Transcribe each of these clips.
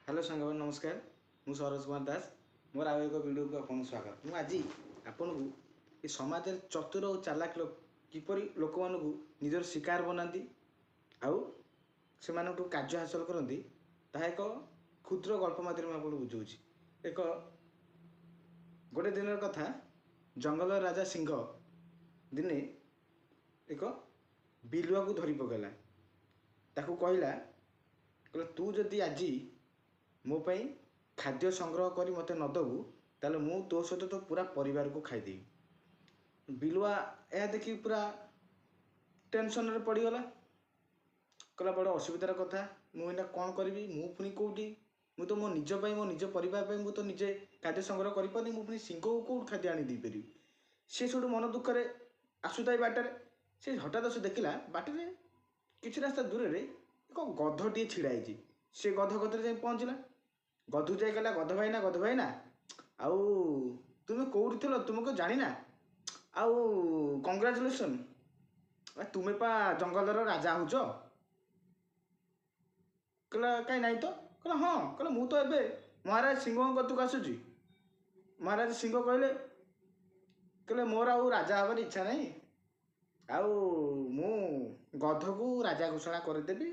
Hello Sangwan नमस्कार। मु सरोज कुमार दास मोर आउ एक वीडियो को आपन स्वागत। मु आज आपन को ये समाज चतुर और चालाक लोक किपरि लोक मानू निजर शिकार बनाती आउ से कार्य हासिल करती ताहा एक क्षुद्र गल्प माध्यम आपको बुझाऊँ। एक गोटे दिन कथा, जंगल राजा सिंह दिने एक बिलुआ को धरी पकड़ा। ताकू कहला तू जदि आज मो पाई खाद्य संग्रह करी मते न दबु ताले मु तो सहित तो पूरा परिवार को खाईदेवी। बिलुआ यह देखी पूरा टेंशन रे पड़गला। कहला बड़ असुविधार कथा, मुझे कौन करी, मु पुणी कौटी, मु तो मो निज पाई मो निज परिवार पाई मु तो निजे खाद्य संग्रह करि पानी, मु पुणी सिंह को कौट खाद्य आनी दी पारि। से सब मन दुख रे आसुताई बाटर से हठात से देखला बाटर किछि रास्ता दूर रे एक गधटी छिड़ाई। से गध कतरे जाई पहुँचला। गधु जाई कहला गध भाईना आउ तुम कौटी थिलो, तुमको जानी ना, आउ कंग्राचुलेसन, तुम्हें पा जंगल राजा होच। कहला कहीं नहीं तो। कहला हाँ। कहला मु तो एबे महाराज सिंह कतक आसुची। महाराज सिंह कहले मोर आउ राजा हबार इच्छा नहीं, आउ मु गध को राजा घोषणा करदेवी।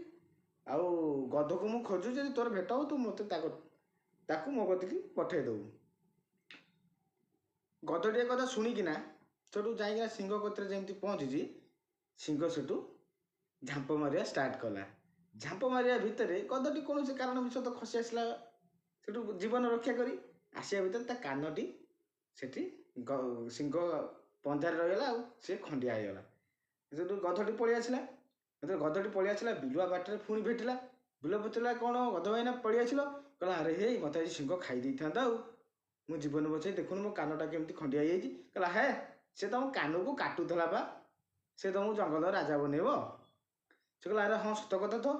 आउ गध को मु खोजु, जदि तोर भेट हो तू मत ताकू मो कतिकी पठे दऊ। गधटी कथा शुणिकिना सेठू जाइकिना सिंह कतरे जमी पहुँची, सिंह सेठू झांप मारिया स्टार्ट कला। झांप मारिया भितर गधटी कौन से कारण विषय खसी आसला, सेठू जीवन रक्षा करी आसिया भितर ता कानटी सेठी सिंह पंजार रहीगला, सी खंडिया होगला। सेठू गधटी पलि आसला। गधटी पलि आसला, बिलुआ बाटर पुणी भेटिला। बिलुआ पचारा कौन गध भाईना पलि आसिल। कहला अरे हे मत आज सिंह खाई था, मु जीवन बचाई देखुन मो कानटा केमती खंडिया हो। कहला हे से तुम कान को काटुला बा, से तुमको जंगल राजा बनइब। से कहला अरे हाँ सत कथा तो।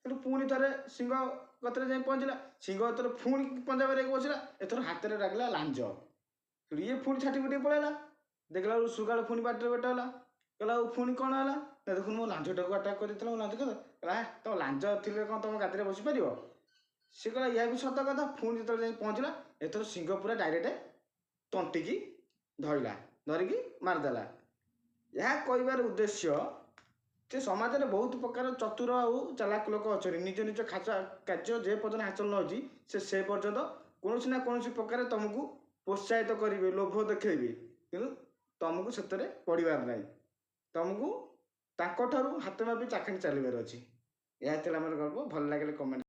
सेठू पुणी थे सिंह कतरे जाई पहुँचला। सिंह एथर पुणी पंजा मारे बसला। एथर हाथ में लागला लांज। ये पुणी छाटी पिटी पलैला। देखला सुगाड़ पुणी बाटर बेटला। कहला पुणी कौन है, देखुन मो लांजटा को आटाक कर लांज कहला तुम लांज थी कौन तुम गादी बस पार। सी कहला यह भी सत कथा। पुणी जो पहुँचला, एथर सिंह पूरा डायरेक्ट तंटिकी धरला, धरिकी मारदेला। यह कहबार उद्देश्य जे समाज में बहुत प्रकार चतुर आउ चालाक लोक अच्छा, निज निज कार्य जे पर्यटन हासिल न होती से पर्यंत कौन ना कौन प्रकार तुमको प्रोत्साहित करेंगे, लोभ देखेबे, कि तुमको से पड़ार ना, तुमको ताकू हाथ मापी चाखंड चलबार अच्छी। यह गल्प भल लगे कमेंट।